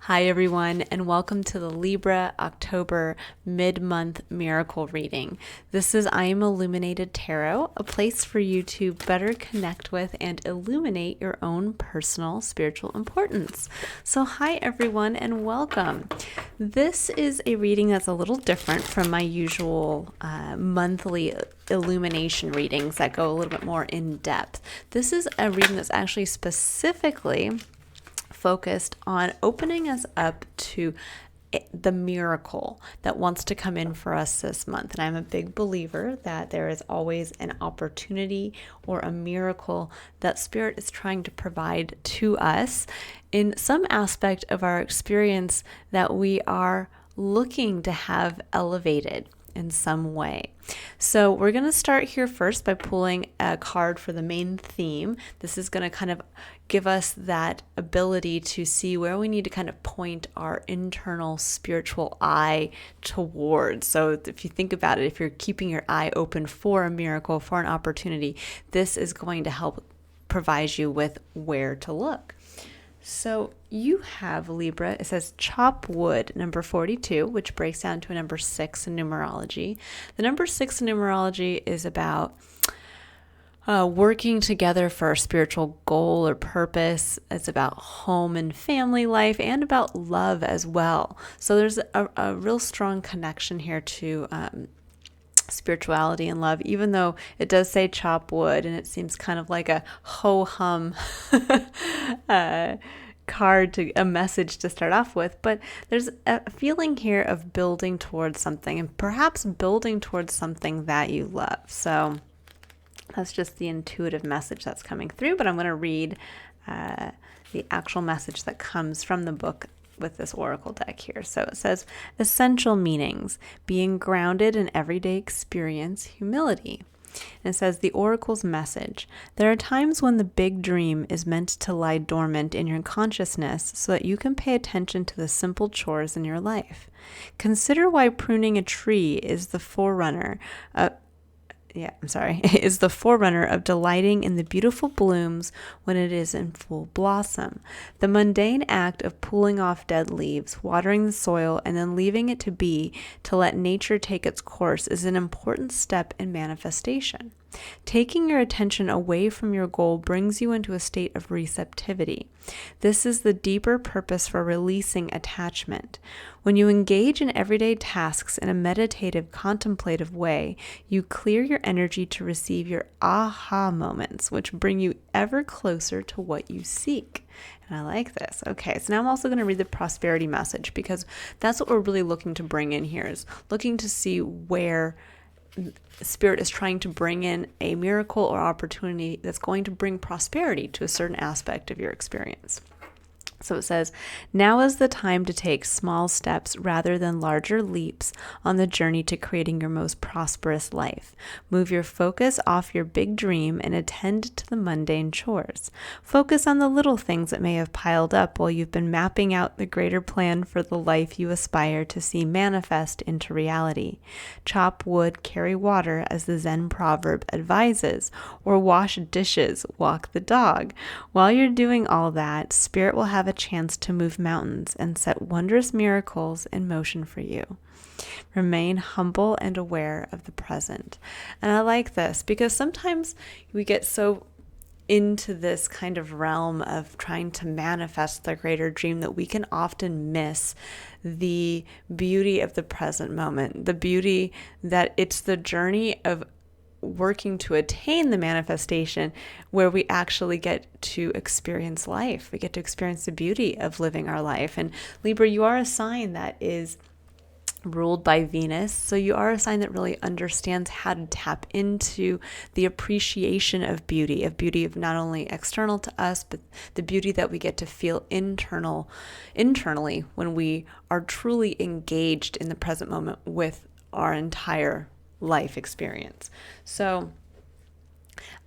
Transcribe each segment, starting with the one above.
Hi everyone, and welcome to the Libra October mid-month miracle reading. This is I Am Illuminated Tarot, a place for you to better connect with and illuminate your own personal spiritual importance. So hi everyone and welcome. This is a reading that's a little different from my usual monthly illumination readings that go a little bit more in depth. This is a reading that's actually specifically focused on opening us up to the miracle that wants to come in for us this month. And I'm a big believer that there is always an opportunity or a miracle that Spirit is trying to provide to us in some aspect of our experience that we are looking to have elevated in some way. So we're going to start here first by pulling a card for the main theme. This is going to kind of give us that ability to see where we need to kind of point our internal spiritual eye towards. So if you think about it, if you're keeping your eye open for a miracle, for an opportunity, this is going to help provide you with where to look. So you have Libra, it says chop wood, number 42, which breaks down to a number 6 in numerology. The number 6 in numerology is about working together for a spiritual goal or purpose. It's about home and family life and about love as well. So there's a real strong connection here to spirituality and love, even though it does say chop wood and it seems kind of like a ho-hum card, to a message to start off with. But there's a feeling here of building towards something, and perhaps building towards something that you love. So that's just the intuitive message that's coming through, but I'm going to read the actual message that comes from the book with this oracle deck here. So it says, essential meanings: being grounded in everyday experience, humility. And it says, the oracle's message: there are times when the big dream is meant to lie dormant in your consciousness so that you can pay attention to the simple chores in your life. Consider why pruning a tree is the forerunner of delighting in the beautiful blooms when it is in full blossom. The mundane act of pulling off dead leaves, watering the soil, and then leaving it to be to let nature take its course is an important step in manifestation. Taking your attention away from your goal brings you into a state of receptivity. This is the deeper purpose for releasing attachment. When you engage in everyday tasks in a meditative, contemplative way, you clear your energy to receive your aha moments, which bring you ever closer to what you seek. And I like this. Okay, so now I'm also going to read the prosperity message, because that's what we're really looking to bring in here, is looking to see where Spirit is trying to bring in a miracle or opportunity that's going to bring prosperity to a certain aspect of your experience. So it says, now is the time to take small steps rather than larger leaps on the journey to creating your most prosperous life. Move your focus off your big dream and attend to the mundane chores. Focus on the little things that may have piled up while you've been mapping out the greater plan for the life you aspire to see manifest into reality. Chop wood, carry water, as the Zen proverb advises, or wash dishes, walk the dog. While you're doing all that, Spirit will have a chance to move mountains and set wondrous miracles in motion for you. Remain humble and aware of the present. And I like this because sometimes we get so into this kind of realm of trying to manifest the greater dream that we can often miss the beauty of the present moment, the beauty that it's the journey of working to attain the manifestation where we actually get to experience life. We get to experience the beauty of living our life. And Libra, you are a sign that is ruled by Venus. So you are a sign that really understands how to tap into the appreciation of beauty of not only external to us, but the beauty that we get to feel internally when we are truly engaged in the present moment with our entire life experience. So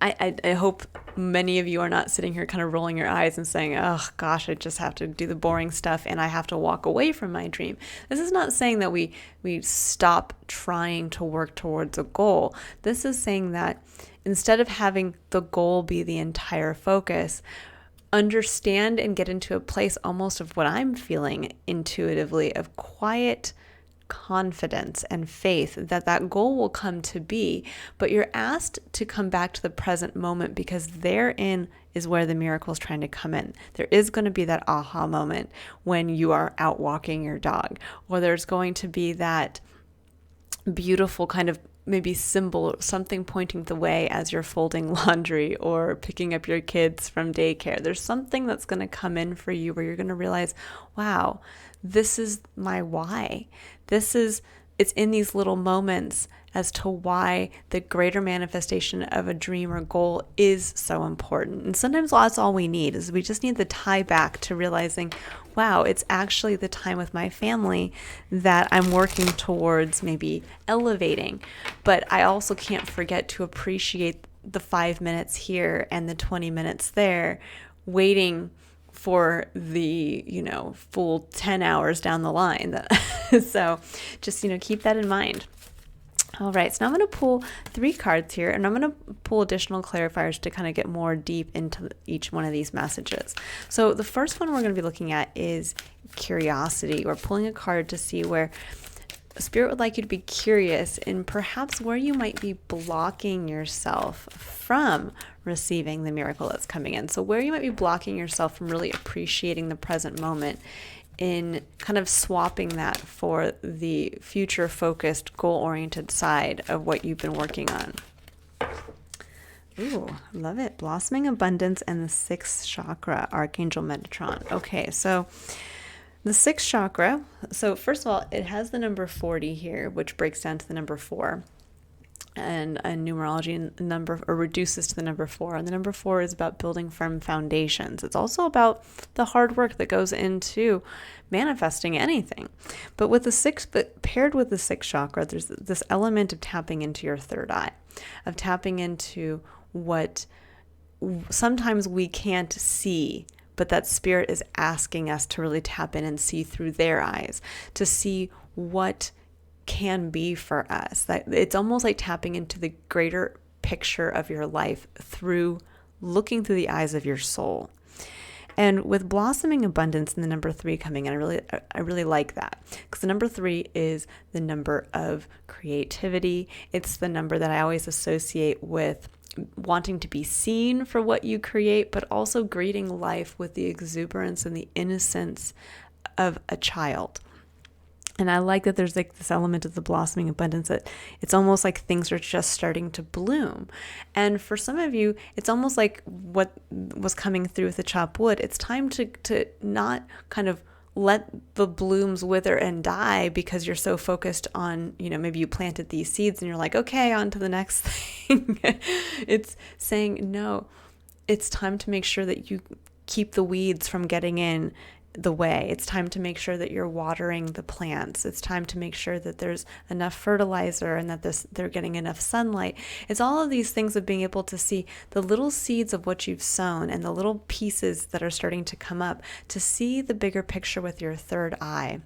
I hope many of you are not sitting here kind of rolling your eyes and saying, oh gosh, I just have to do the boring stuff and I have to walk away from my dream. This is not saying that we stop trying to work towards a goal. This is saying that instead of having the goal be the entire focus, understand and get into a place almost of what I'm feeling intuitively of quiet confidence and faith that that goal will come to be. But you're asked to come back to the present moment, because therein is where the miracle is trying to come in. There is going to be that aha moment when you are out walking your dog, or there's going to be that beautiful kind of maybe symbol or something pointing the way as you're folding laundry or picking up your kids from daycare. There's something that's going to come in for you where you're going to realize, wow, this is my why. It's in these little moments as to why the greater manifestation of a dream or goal is so important. And sometimes that's all we need, is we just need the tie back to realizing, wow, it's actually the time with my family that I'm working towards maybe elevating. But I also can't forget to appreciate the 5 minutes here and the 20 minutes there, waiting for the, full 10 hours down the line. So just, keep that in mind. All right, so now I'm going to pull 3 cards here, and I'm going to pull additional clarifiers to kind of get more deep into each one of these messages. So the first one we're going to be looking at is curiosity. We're pulling a card to see where Spirit would like you to be curious and perhaps where you might be blocking yourself from receiving the miracle that's coming in. So where you might be blocking yourself from really appreciating the present moment, in kind of swapping that for the future-focused, goal-oriented side of what you've been working on. Ooh, love it. Blossoming Abundance and the 6th chakra, Archangel Metatron. Okay, so the 6th chakra, so first of all, it has the number 40 here, which breaks down to the number 4. And in numerology, number or reduces to the number 4. And the number 4 is about building firm foundations. It's also about the hard work that goes into manifesting anything. But paired with the 6th chakra, there's this element of tapping into your third eye, of tapping into what sometimes we can't see, but that Spirit is asking us to really tap in and see through their eyes, to see what can be for us. That it's almost like tapping into the greater picture of your life through looking through the eyes of your soul. And with Blossoming Abundance and the number 3 coming in, I really like that, because the number 3 is the number of creativity. It's the number that I always associate with wanting to be seen for what you create, but also greeting life with the exuberance and the innocence of a child. And I like that there's like this element of the blossoming abundance, that it's almost like things are just starting to bloom. And for some of you, it's almost like what was coming through with the chopped wood. It's time to not kind of let the blooms wither and die because you're so focused on, maybe you planted these seeds and you're like, okay, on to the next thing. It's saying, no, it's time to make sure that you keep the weeds from getting in the way. It's time to make sure that you're watering the plants. It's time to make sure that there's enough fertilizer and that they're getting enough sunlight. It's all of these things of being able to see the little seeds of what you've sown and the little pieces that are starting to come up, to see the bigger picture with your third eye.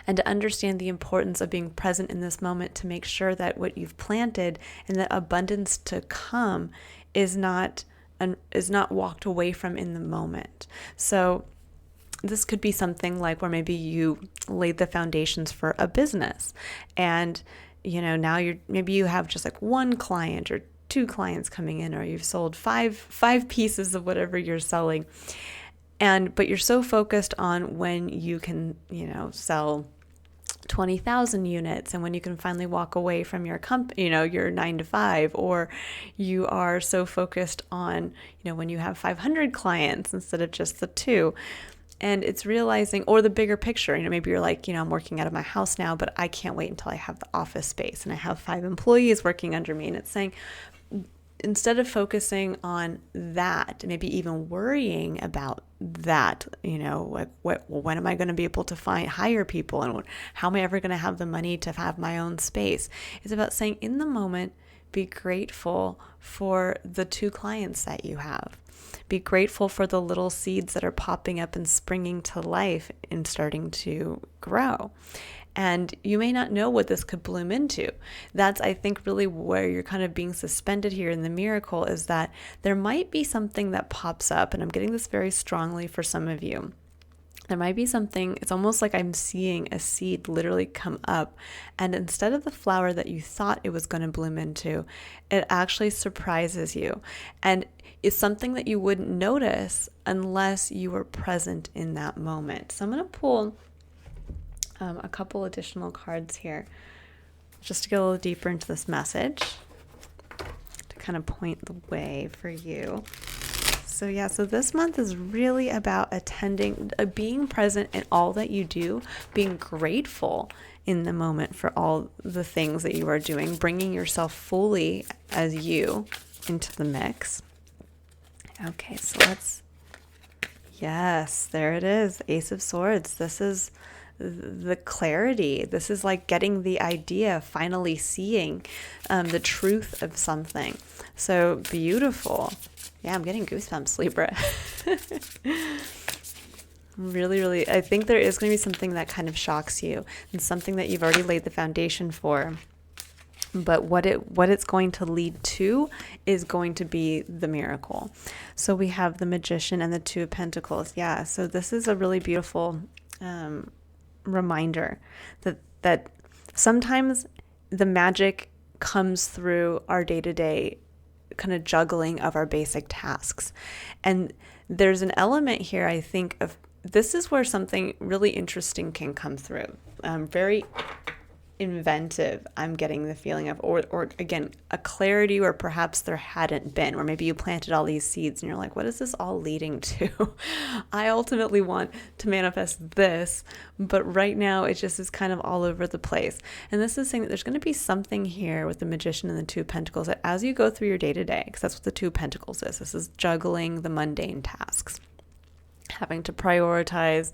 And to understand the importance of being present in this moment, to make sure that what you've planted and the abundance to come is not walked away from in the moment. So this could be something like where maybe you laid the foundations for a business, and now maybe you have just like 1 client or 2 clients coming in, or you've sold five pieces of whatever you're selling, but you're so focused on when you can sell 20,000 units and when you can finally walk away from your company, your 9 to 5, or you are so focused on when you have 500 clients instead of just the 2. And it's realizing, or the bigger picture, maybe you're like, I'm working out of my house now, but I can't wait until I have the office space and I have 5 employees working under me. And it's saying, instead of focusing on that, maybe even worrying about that, like when am I going to be able to hire people, and how am I ever going to have the money to have my own space? It's about saying, in the moment, be grateful for the 2 clients that you have. Be grateful for the little seeds that are popping up and springing to life and starting to grow. And you may not know what this could bloom into. That's, I think, really where you're kind of being suspended here in the miracle, is that there might be something that pops up. And I'm getting this very strongly for some of you. There might be something, it's almost like I'm seeing a seed literally come up. And instead of the flower that you thought it was going to bloom into, it actually surprises you. And it's something that you wouldn't notice unless you were present in that moment. So I'm going to pull a couple additional cards here just to get a little deeper into this message, to kind of point the way for you. So yeah, so this month is really about attending, being present in all that you do, being grateful in the moment for all the things that you are doing, bringing yourself fully as you into the mix. Okay, so yes, there it is, Ace of Swords. This is the clarity. This is like getting the idea, finally seeing the truth of something. So beautiful. Yeah, I'm getting goosebumps, Libra. Really, really, I think there is going to be something that kind of shocks you, and something that you've already laid the foundation for. But what it's going to lead to is going to be the miracle. So we have the Magician and the Two of Pentacles. Yeah, so this is a really beautiful reminder that sometimes the magic comes through our day-to-day kind of juggling of our basic tasks. And there's an element here, I think, of this is where something really interesting can come through. Very inventive, I'm getting the feeling of, or again, a clarity where perhaps there hadn't been, where maybe you planted all these seeds and you're like, what is this all leading to? I ultimately want to manifest this, but right now it just is kind of all over the place. And this is saying that there's going to be something here with the Magician and the Two of Pentacles, that as you go through your day-to-day, because that's what the Two of Pentacles is, this is juggling the mundane tasks, having to prioritize,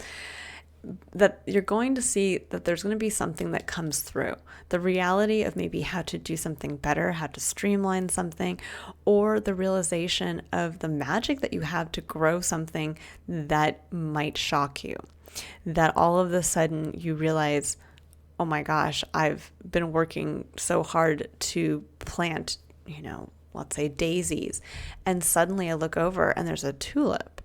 that you're going to see that there's going to be something that comes through. The reality of maybe how to do something better, how to streamline something, or the realization of the magic that you have to grow something that might shock you. That all of a sudden you realize, oh my gosh, I've been working so hard to plant, let's say daisies, and suddenly I look over and there's a tulip.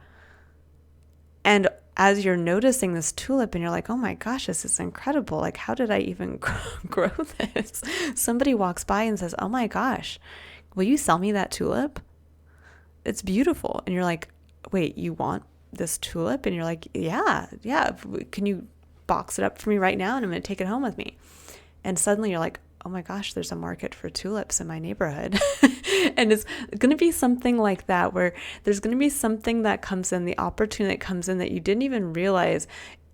And as you're noticing this tulip and you're like, oh my gosh, this is incredible. Like, how did I even grow this? Somebody walks by and says, oh my gosh, will you sell me that tulip? It's beautiful. And you're like, wait, you want this tulip? And you're like, yeah. Can you box it up for me right now? And I'm going to take it home with me. And suddenly you're like, oh my gosh, there's a market for tulips in my neighborhood. And it's going to be something like that, where there's going to be something that comes in, the opportunity that comes in that you didn't even realize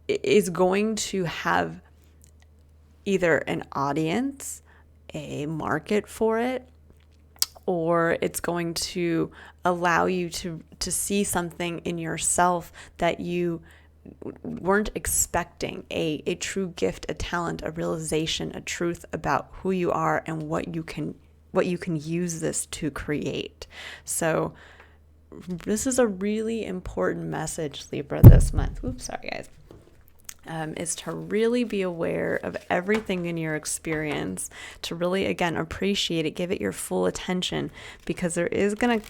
is going to have either an audience, a market for it, or it's going to allow you to see something in yourself that you weren't expecting, a true gift, a talent, a realization, a truth about who you are and what you can use this to create. So this is a really important message, Libra, this month. Oops, sorry guys. Is to really be aware of everything in your experience, to really, again, appreciate it, give it your full attention, because there is gonna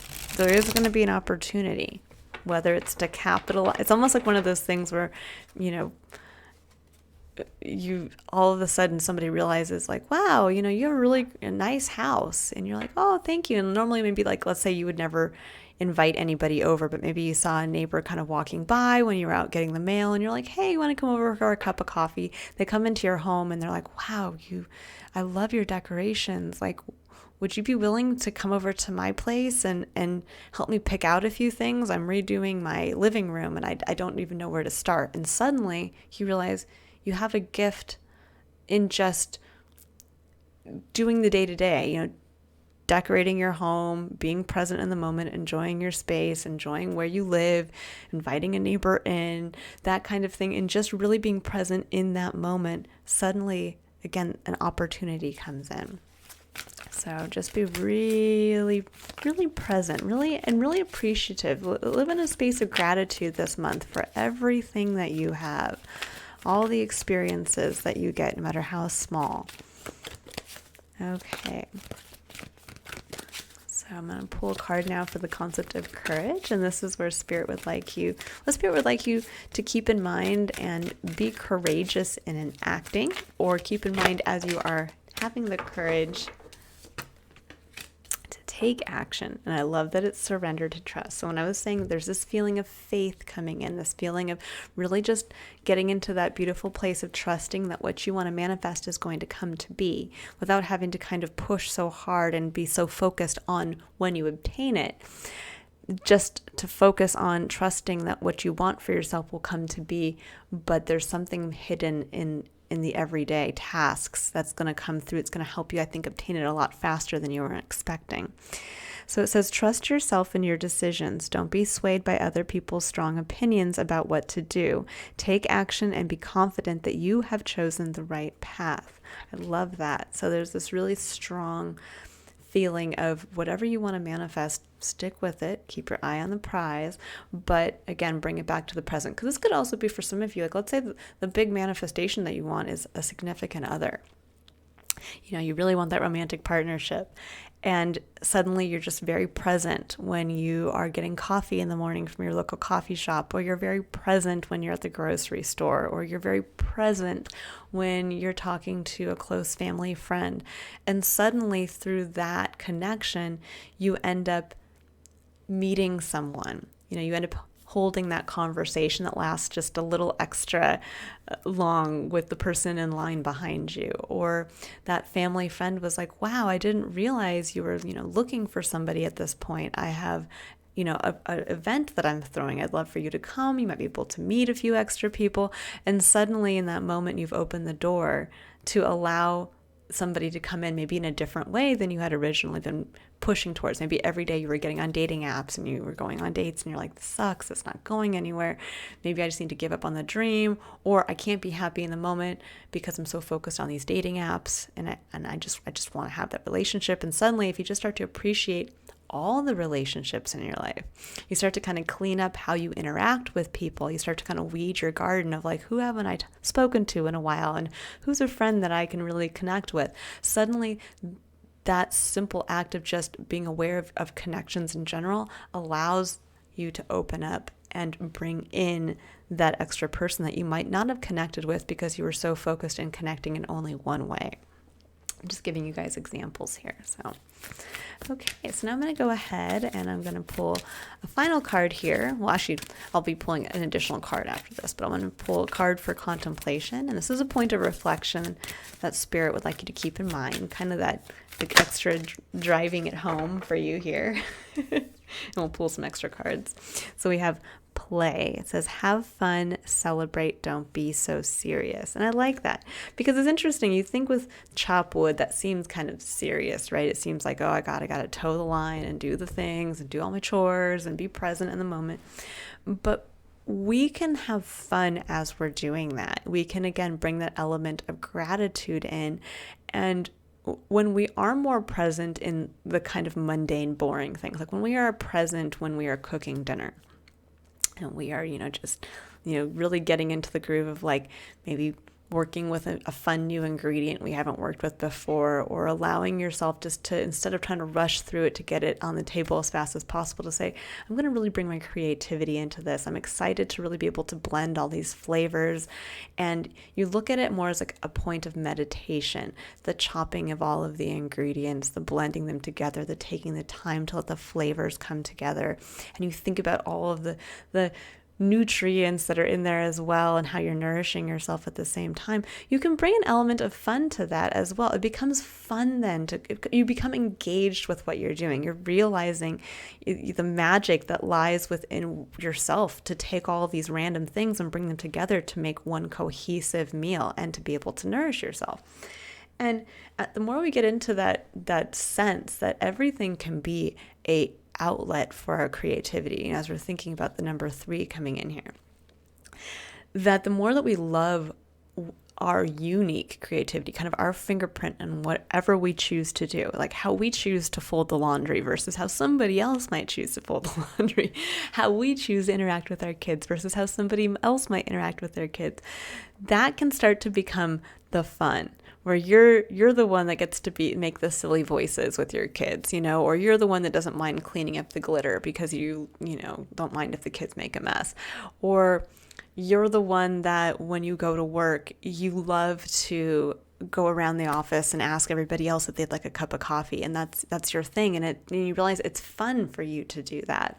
be an opportunity. Whether it's to capitalize, it's almost like one of those things where, you all of a sudden somebody realizes like, wow, you have a nice house, and you're like, oh, thank you. And normally maybe like, let's say you would never invite anybody over, but maybe you saw a neighbor kind of walking by when you were out getting the mail, and you're like, hey, you want to come over for a cup of coffee? They come into your home and they're like, wow, I love your decorations. Like, would you be willing to come over to my place and help me pick out a few things? I'm redoing my living room and I don't even know where to start. And suddenly you realize you have a gift in just doing the day-to-day, decorating your home, being present in the moment, enjoying your space, enjoying where you live, inviting a neighbor in, that kind of thing, and just really being present in that moment. Suddenly, again, an opportunity comes in. So just be really, really present, really appreciative. Live in a space of gratitude this month for everything that you have. all the experiences that you get, no matter how small. Okay. So I'm going to pull a card now for the concept of courage. And this is where Spirit would like you to keep in mind and be courageous in enacting, or keep in mind as you are having the courage to take action. And I love that it's surrender to trust. So when I was saying there's this feeling of faith coming in, this feeling of really just getting into that beautiful place of trusting that what you want to manifest is going to come to be, without having to kind of push so hard and be so focused on when you obtain it. Just to focus on trusting that what you want for yourself will come to be, but there's something hidden in the everyday tasks that's going to come through. It's going to help you, I think, obtain it a lot faster than you were expecting. So it says, trust yourself in your decisions. Don't be swayed by other people's strong opinions about what to do. Take action and be confident that you have chosen the right path. I love that. So there's this really strong feeling of whatever you want to manifest, stick with it, keep your eye on the prize, but again, bring it back to the present. Because this could also be for some of you, like let's say the big manifestation that you want is a significant other. You know, you really want that romantic partnership. And suddenly you're just very present when you are getting coffee in the morning from your local coffee shop, or you're very present when you're at the grocery store, or you're very present when you're talking to a close family friend. And suddenly through that connection, you end up meeting someone. You know, you end up holding that conversation that lasts just a little extra long with the person in line behind you. Or that family friend was like, wow, I didn't realize you were, looking for somebody at this point. I have, a event that I'm throwing. I'd love for you to come. You might be able to meet a few extra people. And suddenly in that moment, you've opened the door to allow somebody to come in, maybe in a different way than you had originally been pushing towards. Maybe every day you were getting on dating apps and you were going on dates and you're like, this sucks, it's not going anywhere. Maybe I just need to give up on the dream, or I can't be happy in the moment because I'm so focused on these dating apps and I just want to have that relationship. And suddenly if you just start to appreciate all the relationships in your life, you start to kind of clean up how you interact with people. You start to kind of weed your garden of like, who haven't I spoken to in a while, and who's a friend that I can really connect with. Suddenly that simple act of just being aware of connections in general allows you to open up and bring in that extra person that you might not have connected with because you were so focused in connecting in only one way. I'm just giving you guys examples here. So, okay, so now I'm going to go ahead and I'm going to pull a final card here. Well, actually, I'll be pulling an additional card after this, but I'm going to pull a card for contemplation. And this is a point of reflection that Spirit would like you to keep in mind, kind of that extra driving it home for you here. And we'll pull some extra cards. So we have play. It says, have fun, celebrate, don't be so serious. And I like that because it's interesting. You think with chop wood, that seems kind of serious, right? It seems like, oh, I gotta toe the line and do the things and do all my chores and be present in the moment. But we can have fun as we're doing that. We can, again, bring that element of gratitude in. And when we are more present in the kind of mundane, boring things, like when we are present when we are cooking dinner, and we are, just, really getting into the groove of like maybe working with a fun new ingredient we haven't worked with before, or allowing yourself just to, instead of trying to rush through it to get it on the table as fast as possible, to say, I'm going to really bring my creativity into this. I'm excited to really be able to blend all these flavors. And you look at it more as like a point of meditation, the chopping of all of the ingredients, the blending them together, the taking the time to let the flavors come together. And you think about all of the nutrients that are in there as well, and how you're nourishing yourself at the same time. You can bring an element of fun to that as well. It becomes fun then. You become engaged with what you're doing. You're realizing the magic that lies within yourself to take all of these random things and bring them together to make one cohesive meal and to be able to nourish yourself. And the more we get into that sense that everything can be a outlet for our creativity, as we're thinking about the number 3 coming in here, that the more that we love our unique creativity, kind of our fingerprint on whatever we choose to do, like how we choose to fold the laundry versus how somebody else might choose to fold the laundry, how we choose to interact with our kids versus how somebody else might interact with their kids. That can start to become the fun, where you're the one that gets to make the silly voices with your kids, or you're the one that doesn't mind cleaning up the glitter because you don't mind if the kids make a mess, or you're the one that when you go to work, you love to go around the office and ask everybody else if they'd like a cup of coffee, and that's your thing, and you realize it's fun for you to do that.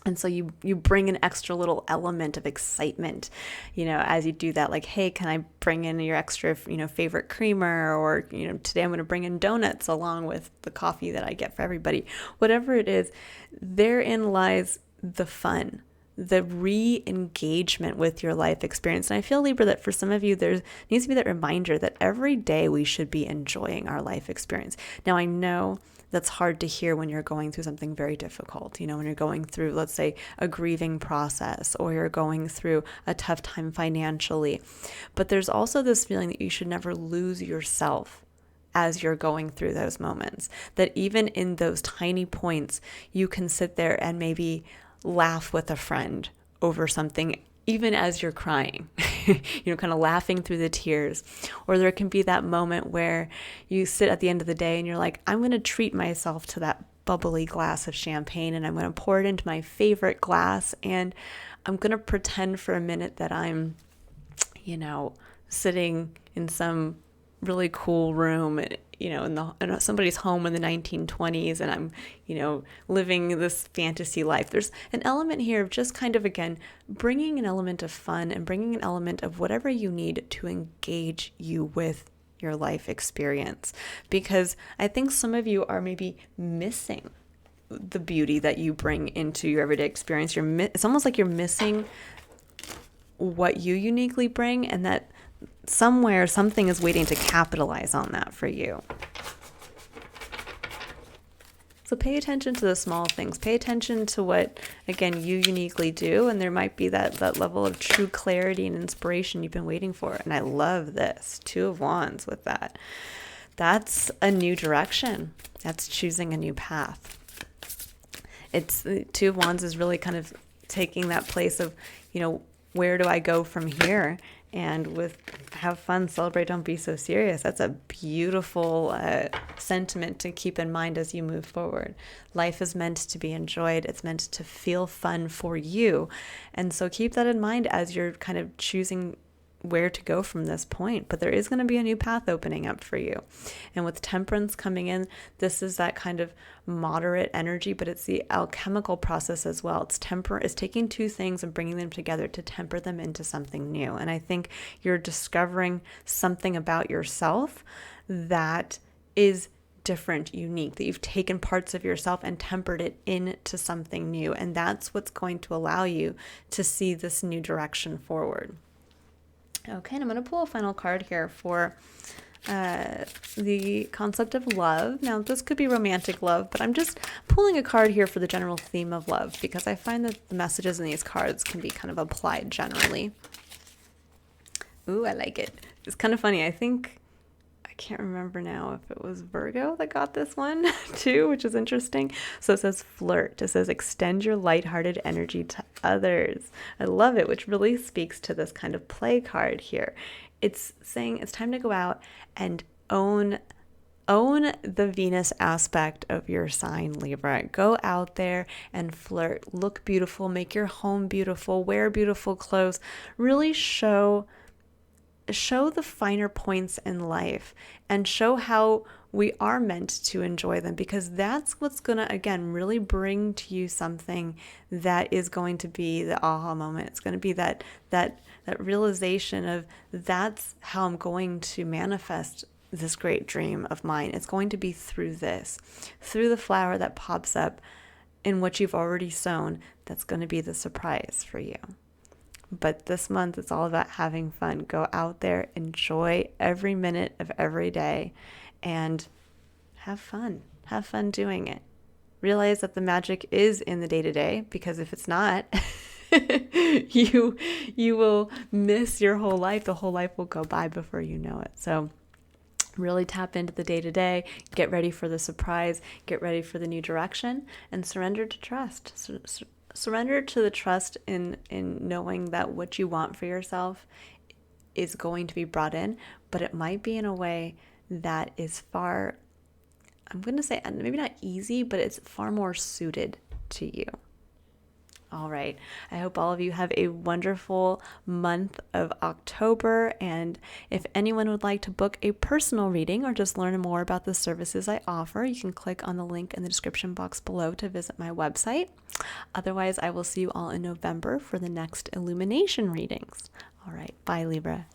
And so you bring an extra little element of excitement, as you do that, like, hey, can I bring in your extra, favorite creamer, or, today I'm going to bring in donuts along with the coffee that I get for everybody. Whatever it is, therein lies the fun, the re-engagement with your life experience. And I feel, Libra, that for some of you, there needs to be that reminder that every day we should be enjoying our life experience. Now, I know that's hard to hear when you're going through something very difficult, when you're going through, let's say, a grieving process, or you're going through a tough time financially. But there's also this feeling that you should never lose yourself as you're going through those moments, that even in those tiny points, you can sit there and maybe laugh with a friend over something, even as you're crying, kind of laughing through the tears. Or there can be that moment where you sit at the end of the day and you're like, I'm going to treat myself to that bubbly glass of champagne, and I'm going to pour it into my favorite glass, and I'm going to pretend for a minute that I'm, sitting in some really cool room, in somebody's home in the 1920s, and I'm, living this fantasy life. There's an element here of just kind of, again, bringing an element of fun and bringing an element of whatever you need to engage you with your life experience. Because I think some of you are maybe missing the beauty that you bring into your everyday experience. It's almost like you're missing what you uniquely bring, and that somewhere something is waiting to capitalize on that for you. So pay attention to the small things. Pay attention to what, again, you uniquely do, and there might be that level of true clarity and inspiration you've been waiting for. And I love this. 2 of Wands with that. That's a new direction. That's choosing a new path. It's 2 of Wands is really kind of taking that place of, where do I go from here? And with have fun, celebrate, don't be so serious. That's a beautiful sentiment to keep in mind as you move forward. Life is meant to be enjoyed. It's meant to feel fun for you. And so keep that in mind as you're kind of choosing where to go from this point. But there is going to be a new path opening up for you. And with Temperance coming in, this is that kind of moderate energy, but it's the alchemical process as well. It's taking 2 things and bringing them together to temper them into something new. And I think you're discovering something about yourself that is different, unique, that you've taken parts of yourself and tempered it into something new. And that's what's going to allow you to see this new direction forward. Okay, and I'm going to pull a final card here for the concept of love. Now, this could be romantic love, but I'm just pulling a card here for the general theme of love, because I find that the messages in these cards can be kind of applied generally. Ooh, I like it. It's kind of funny. I can't remember now if it was Virgo that got this one too, which is interesting. So it says flirt. It says extend your lighthearted energy to others. I love it, which really speaks to this kind of play card here. It's saying it's time to go out and own the Venus aspect of your sign, Libra. Go out there and flirt. Look beautiful. Make your home beautiful. Wear beautiful clothes. Really show the finer points in life, and show how we are meant to enjoy them, because that's what's going to, again, really bring to you something that is going to be the aha moment. It's going to be that realization of, that's how I'm going to manifest this great dream of mine. It's going to be through the flower that pops up in what you've already sown. That's going to be the surprise for you. But this month, it's all about having fun. Go out there, enjoy every minute of every day, and have fun. Have fun doing it. Realize that the magic is in the day-to-day, because if it's not, you will miss your whole life. The whole life will go by before you know it. So really tap into the day-to-day, get ready for the surprise, get ready for the new direction, and surrender to trust. Surrender to the trust in knowing that what you want for yourself is going to be brought in, but it might be in a way that is far, I'm going to say maybe not easy, but it's far more suited to you. All right. I hope all of you have a wonderful month of October. And if anyone would like to book a personal reading or just learn more about the services I offer, you can click on the link in the description box below to visit my website. Otherwise, I will see you all in November for the next illumination readings. All right. Bye, Libra.